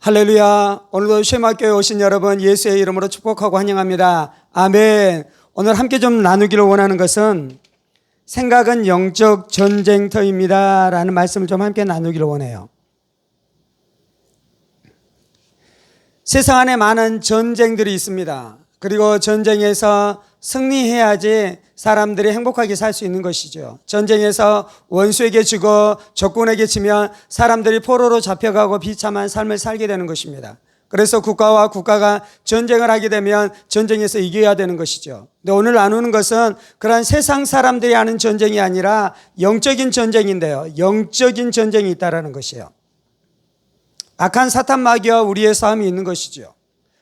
할렐루야. 오늘도 쉐마교회 오신 여러분 예수의 이름으로 축복하고 환영합니다. 아멘. 오늘 함께 좀 나누기를 원하는 것은 생각은 영적 전쟁터입니다 라는 말씀을 좀 함께 나누기를 원해요. 세상 안에 많은 전쟁들이 있습니다. 그리고 전쟁에서 승리해야지 사람들이 행복하게 살 수 있는 것이죠. 전쟁에서 원수에게 지고 적군에게 지면 사람들이 포로로 잡혀가고 비참한 삶을 살게 되는 것입니다. 그래서 국가와 국가가 전쟁을 하게 되면 전쟁에서 이겨야 되는 것이죠. 근데 오늘 나누는 것은 그런 세상 사람들이 하는 전쟁이 아니라 영적인 전쟁인데요. 영적인 전쟁이 있다는 것이에요. 악한 사탄 마귀와 우리의 싸움이 있는 것이죠.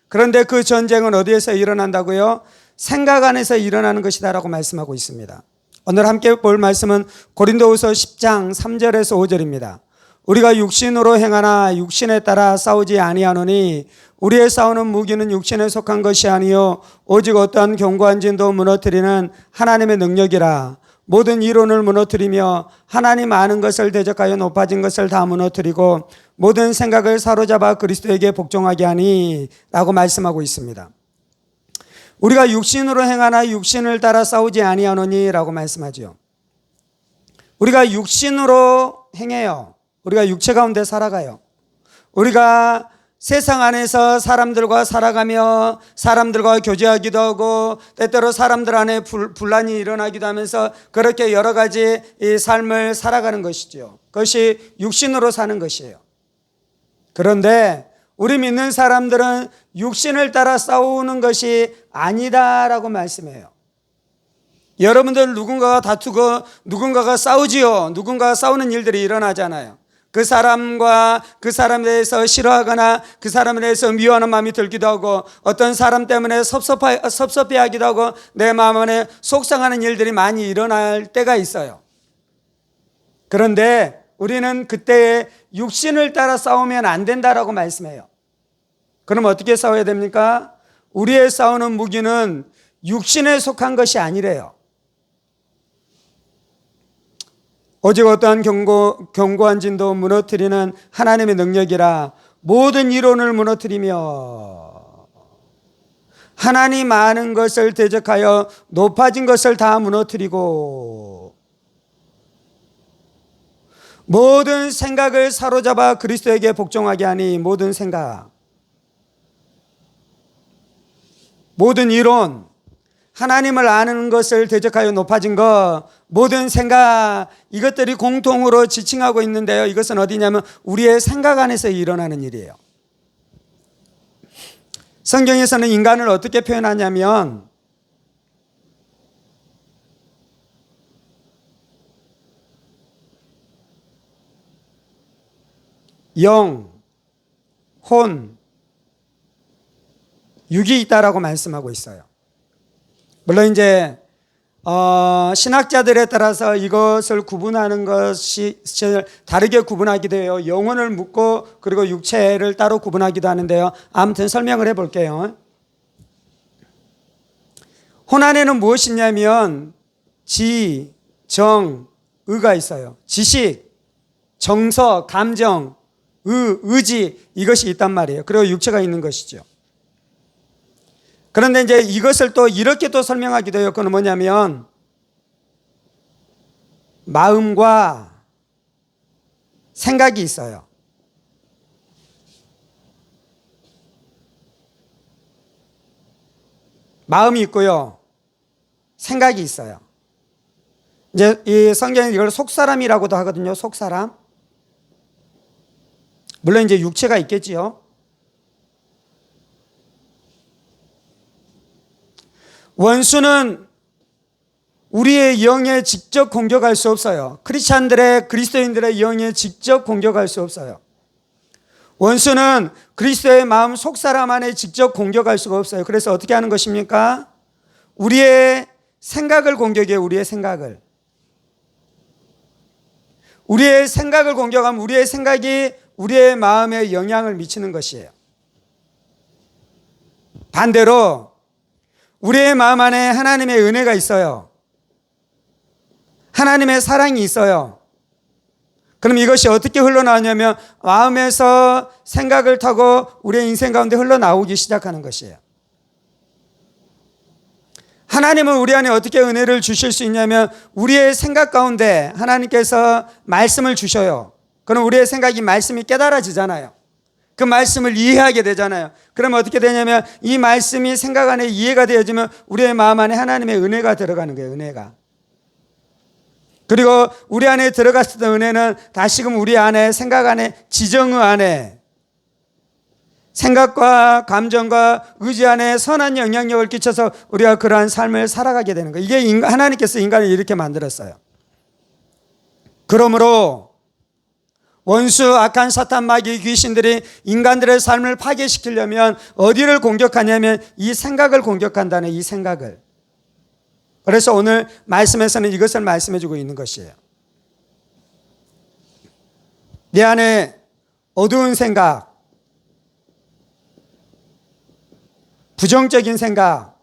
그런데 그 전쟁은 어디에서 일어난다고요? 생각 안에서 일어나는 것이다라고 말씀하고 있습니다. 오늘 함께 볼 말씀은 고린도후서 10장 3절에서 5절입니다. 우리가 육신으로 행하나 육신에 따라 싸우지 아니하노니 우리의 싸우는 무기는 육신에 속한 것이 아니요 오직 어떠한 견고한 진도 무너뜨리는 하나님의 능력이라. 모든 이론을 무너뜨리며 하나님 아는 것을 대적하여 높아진 것을 다 무너뜨리고 모든 생각을 사로잡아 그리스도에게 복종하게 하니 라고 말씀하고 있습니다. 우리가 육신으로 행하나 육신을 따라 싸우지 아니하노니 라고 말씀하죠. 우리가 육신으로 행해요. 우리가 육체 가운데 살아가요. 우리가 세상 안에서 사람들과 살아가며 사람들과 교제하기도 하고 때때로 사람들 안에 분란이 일어나기도 하면서 그렇게 여러 가지 이 삶을 살아가는 것이죠. 그것이 육신으로 사는 것이에요. 그런데 우리 믿는 사람들은 육신을 따라 싸우는 것이 아니다라고 말씀해요. 여러분들 누군가가 다투고 누군가가 싸우지요. 누군가가 싸우는 일들이 일어나잖아요. 그 사람과 그 사람에 대해서 싫어하거나 그 사람에 대해서 미워하는 마음이 들기도 하고 어떤 사람 때문에 섭섭해하기도 하고 내 마음 안에 속상하는 일들이 많이 일어날 때가 있어요. 그런데 우리는 그때에 육신을 따라 싸우면 안 된다라고 말씀해요. 그럼 어떻게 싸워야 됩니까? 우리의 싸우는 무기는 육신에 속한 것이 아니래요. 오직 어떠한 견고한 진도 무너뜨리는 하나님의 능력이라. 모든 이론을 무너뜨리며 하나님 아는 것을 대적하여 높아진 것을 다 무너뜨리고 모든 생각을 사로잡아 그리스도에게 복종하게 하니. 모든 생각, 모든 이론, 하나님을 아는 것을 대적하여 높아진 것, 모든 생각, 이것들이 공통으로 지칭하고 있는데요. 이것은 어디냐면 우리의 생각 안에서 일어나는 일이에요. 성경에서는 인간을 어떻게 표현하냐면 영, 혼, 육이 있다라고 말씀하고 있어요. 물론 이제 신학자들에 따라서 이것을 구분하는 것이 다르게 구분하기도 해요. 영혼을 묻고 그리고 육체를 따로 구분하기도 하는데요. 아무튼 설명을 해볼게요. 혼 안에는 무엇이 있냐면 지, 정, 의가 있어요. 지식, 정서, 감정, 의지, 이것이 있단 말이에요. 그리고 육체가 있는 것이죠. 그런데 이제 이것을 또 이렇게 또 설명하기도 해요. 그건 뭐냐면 마음과 생각이 있어요. 마음이 있고요. 생각이 있어요. 이제 이 성경에 이걸 속사람이라고도 하거든요. 속사람. 물론 이제 육체가 있겠지요. 원수는 우리의 영에 직접 공격할 수 없어요. 그리스도인들의 영에 직접 공격할 수 없어요. 원수는 그리스도의 마음 속사람 안에 직접 공격할 수가 없어요. 그래서 어떻게 하는 것입니까? 우리의 생각을 공격해요. 우리의 생각을 공격하면 우리의 생각이 우리의 마음에 영향을 미치는 것이에요. 반대로 우리의 마음 안에 하나님의 은혜가 있어요. 하나님의 사랑이 있어요. 그럼 이것이 어떻게 흘러나오냐면 마음에서 생각을 타고 우리의 인생 가운데 흘러나오기 시작하는 것이에요. 하나님은 우리 안에 어떻게 은혜를 주실 수 있냐면 우리의 생각 가운데 하나님께서 말씀을 주셔요. 그럼 우리의 생각이 말씀이 깨달아지잖아요. 그 말씀을 이해하게 되잖아요. 그러면 어떻게 되냐면 이 말씀이 생각 안에 이해가 되어지면 우리의 마음 안에 하나님의 은혜가 들어가는 거예요. 은혜가. 그리고 우리 안에 들어갔을 때 은혜는 다시금 우리 안에 생각 안에 지정의 안에 생각과 감정과 의지 안에 선한 영향력을 끼쳐서 우리가 그러한 삶을 살아가게 되는 거예요. 이게 하나님께서 인간을 이렇게 만들었어요. 그러므로 원수, 악한 사탄, 마귀, 귀신들이 인간들의 삶을 파괴시키려면 어디를 공격하냐면 이 생각을 공격한다는 이 생각을. 그래서 오늘 말씀에서는 이것을 말씀해 주고 있는 것이에요. 내 안에 어두운 생각, 부정적인 생각,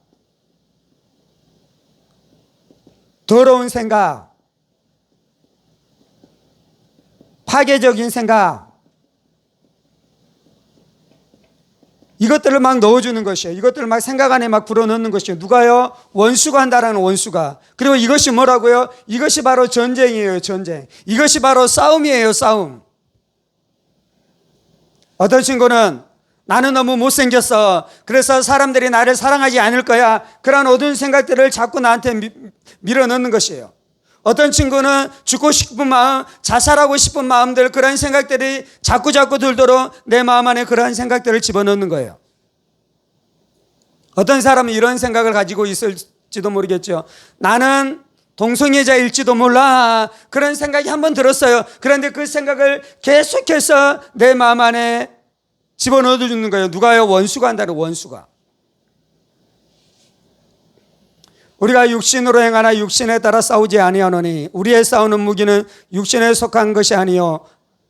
더러운 생각, 파괴적인 생각, 이것들을 막 넣어주는 것이에요. 이것들을 막 생각 안에 막 불어넣는 것이에요. 누가요? 원수가 한다라는 원수가. 그리고 이것이 뭐라고요? 이것이 바로 전쟁이에요. 전쟁. 이것이 바로 싸움이에요. 싸움. 어떤 친구는 나는 너무 못생겼어. 그래서 사람들이 나를 사랑하지 않을 거야. 그런 어두운 생각들을 자꾸 나한테 밀어넣는 것이에요. 어떤 친구는 죽고 싶은 마음, 자살하고 싶은 마음들, 그런 생각들이 자꾸 들도록 내 마음 안에 그러한 생각들을 집어넣는 거예요. 어떤 사람은 이런 생각을 가지고 있을지도 모르겠죠. 나는 동성애자일지도 몰라. 그런 생각이 한번 들었어요. 그런데 그 생각을 계속해서 내 마음 안에 집어넣어 주는 거예요. 누가요? 원수가 한다는 원수가. 우리가 육신으로 행하나 육신에 따라 싸우지 아니하노니 우리의 싸우는 무기는 육신에 속한 것이 아니요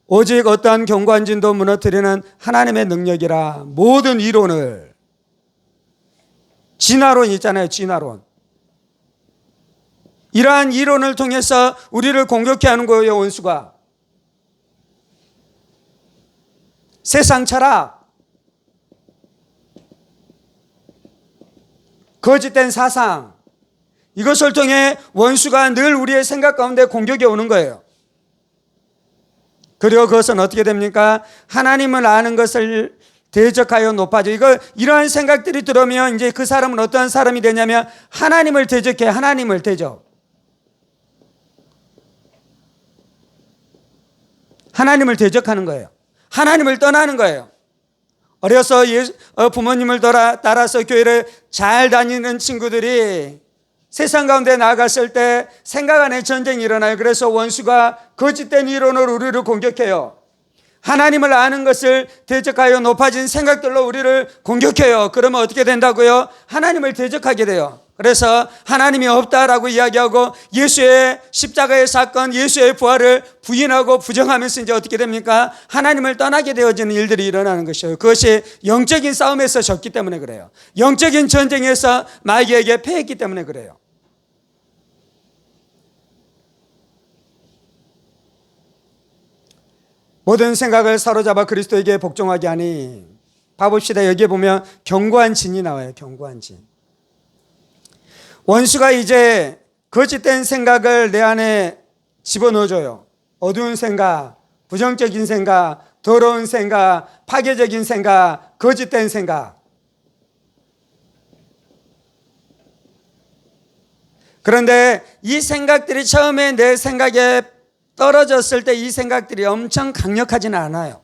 오직 어떠한 견고한 진도 무너뜨리는 하나님의 능력이라. 모든 이론을, 진화론 있잖아요. 진화론. 이러한 이론을 통해서 우리를 공격해 하는 거예요. 원수가. 세상 철학, 거짓된 사상, 이것을 통해 원수가 늘 우리의 생각 가운데 공격이 오는 거예요. 그리고 그것은 어떻게 됩니까? 하나님을 아는 것을 대적하여 높아져. 이러한 생각들이 들어오면 이제 그 사람은 어떠한 사람이 되냐면 하나님을 대적해. 하나님을 대적. 하나님을 대적하는 거예요. 하나님을 떠나는 거예요. 어려서 부모님을 따라서 교회를 잘 다니는 친구들이 세상 가운데 나아갔을 때 생각 안에 전쟁이 일어나요. 그래서 원수가 거짓된 이론으로 우리를 공격해요. 하나님을 아는 것을 대적하여 높아진 생각들로 우리를 공격해요. 그러면 어떻게 된다고요? 하나님을 대적하게 돼요. 그래서 하나님이 없다라고 이야기하고 예수의 십자가의 사건, 예수의 부활을 부인하고 부정하면서 이제 어떻게 됩니까? 하나님을 떠나게 되어지는 일들이 일어나는 것이에요. 그것이 영적인 싸움에서 졌기 때문에 그래요. 영적인 전쟁에서 마귀에게 패했기 때문에 그래요. 모든 생각을 사로잡아 그리스도에게 복종하게 하니. 봐봅시다. 여기에 보면 견고한 진이 나와요. 견고한 진. 원수가 이제 거짓된 생각을 내 안에 집어넣어줘요. 어두운 생각, 부정적인 생각, 더러운 생각, 파괴적인 생각, 거짓된 생각. 그런데 이 생각들이 처음에 내 생각에 떨어졌을 때 이 생각들이 엄청 강력하지는 않아요.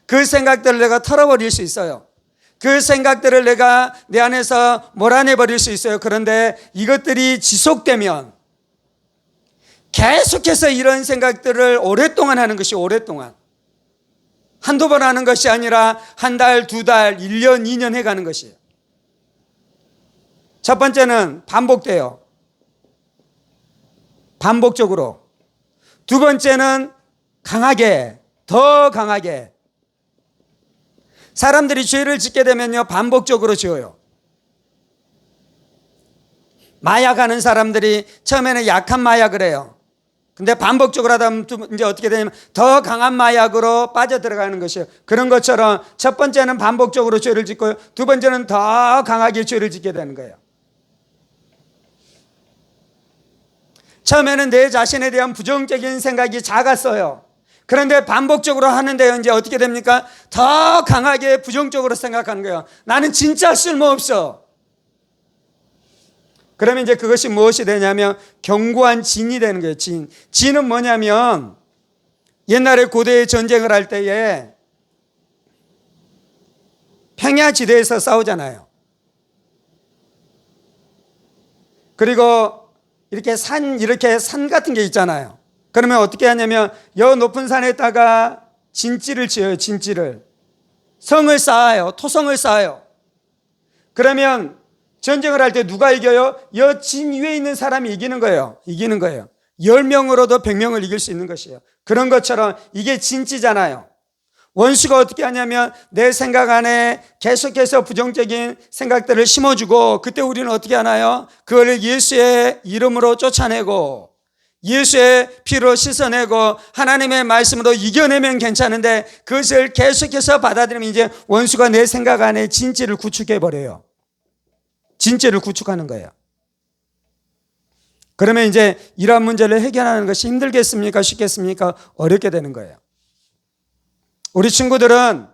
그 생각들을 내가 털어버릴 수 있어요. 그 생각들을 내가 내 안에서 몰아내버릴 수 있어요. 그런데 이것들이 지속되면 계속해서 이런 생각들을 오랫동안 하는 것이 오랫동안. 한두 번 하는 것이 아니라 한 달, 두 달, 1년, 2년 해가는 것이에요. 첫 번째는 반복돼요. 반복적으로. 두 번째는 강하게, 더 강하게. 사람들이 죄를 짓게 되면요, 반복적으로 지어요. 마약하는 사람들이 처음에는 약한 마약을 해요. 근데 반복적으로 하다 보면 이제 어떻게 되냐면 더 강한 마약으로 빠져들어가는 것이에요. 그런 것처럼 첫 번째는 반복적으로 죄를 짓고 두 번째는 더 강하게 죄를 짓게 되는 거예요. 처음에는 내 자신에 대한 부정적인 생각이 작았어요. 그런데 반복적으로 하는데 이제 어떻게 됩니까? 더 강하게 부정적으로 생각하는 거예요. 나는 진짜 쓸모없어. 그러면 이제 그것이 무엇이 되냐면 견고한 진이 되는 거예요. 진은 뭐냐면 옛날에 고대에 전쟁을 할 때에 평야지대에서 싸우잖아요. 그리고 이렇게 산 같은 게 있잖아요. 그러면 어떻게 하냐면 여 높은 산에다가 진지를 지어요. 진지를. 성을 쌓아요. 토성을 쌓아요. 그러면 전쟁을 할 때 누가 이겨요? 여 진 위에 있는 사람이 이기는 거예요. 이기는 거예요. 10명으로도 100명을 이길 수 있는 것이에요. 그런 것처럼 이게 진지잖아요. 원수가 어떻게 하냐면 내 생각 안에 계속해서 부정적인 생각들을 심어주고 그때 우리는 어떻게 하나요? 그거를 예수의 이름으로 쫓아내고 예수의 피로 씻어내고 하나님의 말씀으로 이겨내면 괜찮은데 그것을 계속해서 받아들이면 이제 원수가 내 생각 안에 진지를 구축해버려요. 진지를 구축하는 거예요. 그러면 이제 이러한 문제를 해결하는 것이 힘들겠습니까? 쉽겠습니까? 어렵게 되는 거예요. 우리 친구들은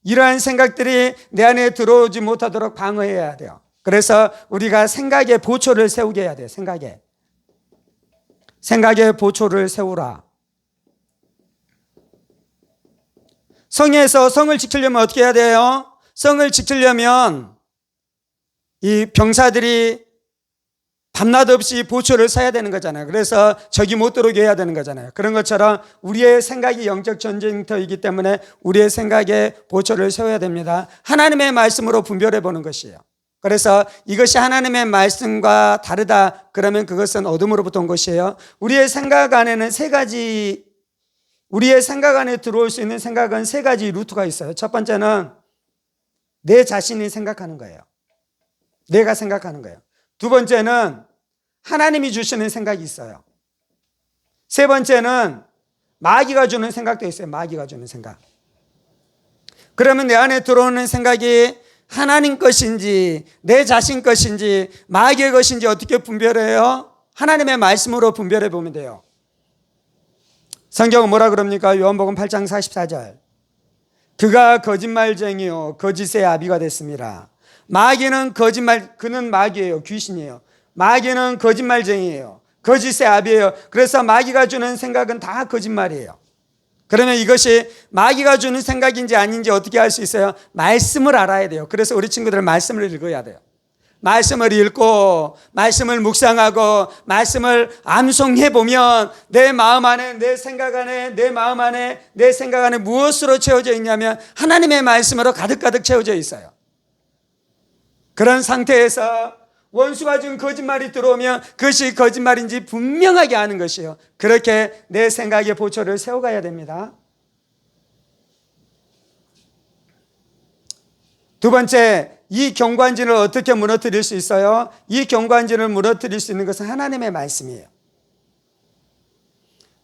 이러한 생각들이 내 안에 들어오지 못하도록 방어해야 돼요. 그래서 우리가 생각의 보초를 세우게 해야 돼요. 생각의 보초를 세우라. 성에서 성을 지키려면 어떻게 해야 돼요? 성을 지키려면 이 병사들이 밤낮 없이 보초를 서야 되는 거잖아요. 그래서 적이 못 들어오게 해야 되는 거잖아요. 그런 것처럼 우리의 생각이 영적 전쟁터이기 때문에 우리의 생각에 보초를 세워야 됩니다. 하나님의 말씀으로 분별해 보는 것이에요. 그래서 이것이 하나님의 말씀과 다르다 그러면 그것은 어둠으로부터 온 것이에요. 우리의 생각 안에는 우리의 생각 안에 들어올 수 있는 생각은 세 가지 루트가 있어요. 첫 번째는 내 자신이 생각하는 거예요. 내가 생각하는 거예요. 두 번째는 하나님이 주시는 생각이 있어요. 세 번째는 마귀가 주는 생각도 있어요. 마귀가 주는 생각. 그러면 내 안에 들어오는 생각이 하나님 것인지 내 자신 것인지 마귀의 것인지 어떻게 분별해요? 하나님의 말씀으로 분별해 보면 돼요. 성경은 뭐라 그럽니까? 요한복음 8장 44절. 그가 거짓말쟁이요 거짓의 아비가 됐습니다. 마귀는 그는 마귀예요. 귀신이에요. 마귀는 거짓말쟁이에요. 거짓의 아비예요. 그래서 마귀가 주는 생각은 다 거짓말이에요. 그러면 이것이 마귀가 주는 생각인지 아닌지 어떻게 알 수 있어요? 말씀을 알아야 돼요. 그래서 우리 친구들은 말씀을 읽어야 돼요. 말씀을 읽고 말씀을 묵상하고 말씀을 암송해 보면 내 마음 안에 내 생각 안에 내 마음 안에 내 생각 안에 무엇으로 채워져 있냐면 하나님의 말씀으로 가득가득 채워져 있어요. 그런 상태에서 원수가 준 거짓말이 들어오면 그것이 거짓말인지 분명하게 아는 것이에요. 그렇게 내 생각의 보초를 세워가야 됩니다. 두 번째, 이 경관진을 어떻게 무너뜨릴 수 있어요? 이 경관진을 무너뜨릴 수 있는 것은 하나님의 말씀이에요.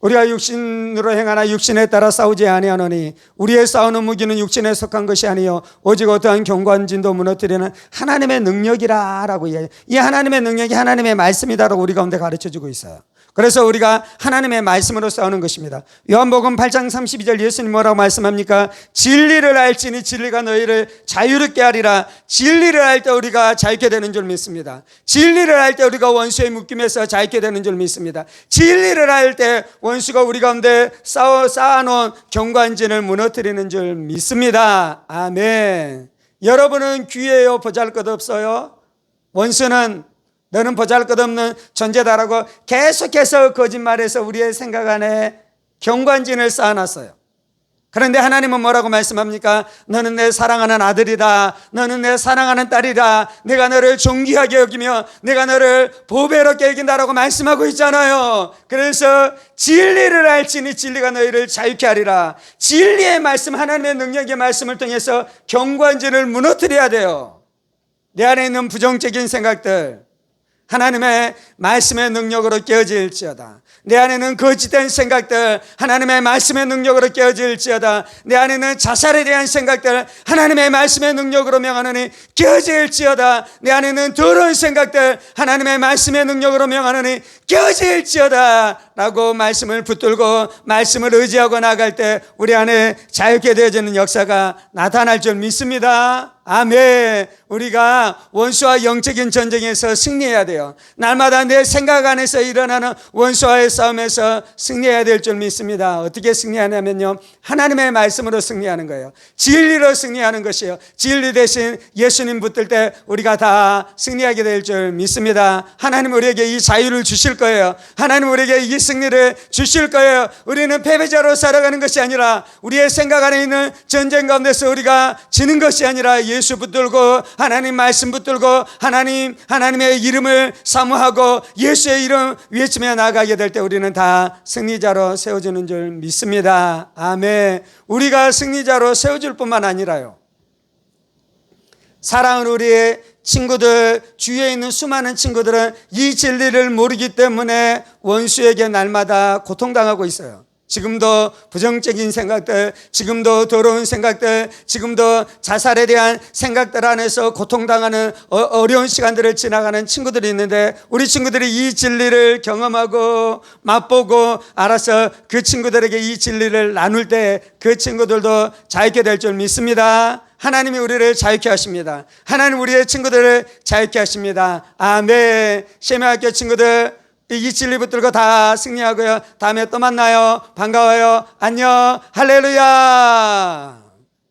우리가 육신으로 행하나 육신에 따라 싸우지 아니하노니 우리의 싸우는 무기는 육신에 속한 것이 아니요 오직 어떠한 경관진도 무너뜨리는 하나님의 능력이라 라고 이야기해요. 이 하나님의 능력이 하나님의 말씀이다라고 우리 가운데 가르쳐주고 있어요. 그래서 우리가 하나님의 말씀으로 싸우는 것입니다. 요한복음 8장 32절 예수님 뭐라고 말씀합니까? 진리를 알지니 진리가 너희를 자유롭게 하리라. 진리를 알 때 우리가 자유케 되는 줄 믿습니다. 진리를 알 때 우리가 원수의 묶임에서 자유케 되는 줄 믿습니다. 진리를 알 때 원수가 우리 가운데 쌓아놓은 경관진을 무너뜨리는 줄 믿습니다. 아멘. 여러분은 귀해요? 보잘것없어요? 원수는 너는 보잘것없는 존재다라고 계속해서 거짓말해서 우리의 생각 안에 경관진을 쌓아놨어요. 그런데 하나님은 뭐라고 말씀합니까? 너는 내 사랑하는 아들이다. 너는 내 사랑하는 딸이다. 내가 너를 존귀하게 여기며 내가 너를 보배롭게 여긴다라고 말씀하고 있잖아요. 그래서 진리를 알지니 진리가 너희를 자유케 하리라. 진리의 말씀, 하나님의 능력의 말씀을 통해서 경관진을 무너뜨려야 돼요. 내 안에 있는 부정적인 생각들, 하나님의 말씀의 능력으로 깨어질지어다. 내 안에는 거짓된 생각들 하나님의 말씀의 능력으로 깨어질지어다. 내 안에는 자살에 대한 생각들 하나님의 말씀의 능력으로 명하노니 깨어질지어다. 내 안에는 더러운 생각들 하나님의 말씀의 능력으로 명하노니 깨어질지어다 라고 말씀을 붙들고 말씀을 의지하고 나갈 때 우리 안에 자유케 되어지는 역사가 나타날 줄 믿습니다. 아멘. 우리가 원수와 영적인 전쟁에서 승리해야 돼요. 날마다 내 생각 안에서 일어나는 원수와의 싸움에서 승리해야 될 줄 믿습니다. 어떻게 승리하냐면요, 하나님의 말씀으로 승리하는 거예요. 진리로 승리하는 것이에요. 진리 대신 예수님 붙들 때 우리가 다 승리하게 될 줄 믿습니다. 하나님 우리에게 이 자유를 주실 거예요. 하나님 우리에게 이 승리를 주실 거예요. 우리는 패배자로 살아가는 것이 아니라 우리의 생각 안에 있는 전쟁 가운데서 우리가 지는 것이 아니라 예수 붙들고 하나님 말씀 붙들고 하나님의 이름을 사모하고 예수의 이름 외치며 나아가게 될 때 우리는 다 승리자로 세워지는 줄 믿습니다. 아멘. 우리가 승리자로 세워질 뿐만 아니라요, 사랑하는 우리의 친구들, 주위에 있는 수많은 친구들은 이 진리를 모르기 때문에 원수에게 날마다 고통당하고 있어요. 지금도 부정적인 생각들, 지금도 더러운 생각들, 지금도 자살에 대한 생각들 안에서 고통당하는 어려운 시간들을 지나가는 친구들이 있는데, 우리 친구들이 이 진리를 경험하고 맛보고 알아서 그 친구들에게 이 진리를 나눌 때 그 친구들도 자유케 될 줄 믿습니다. 하나님이 우리를 자유케 하십니다. 하나님 우리의 친구들을 자유케 하십니다. 아멘. 셰메학교 친구들, 이 진리 붙들고 다 승리하고요. 다음에 또 만나요. 반가워요. 안녕. 할렐루야.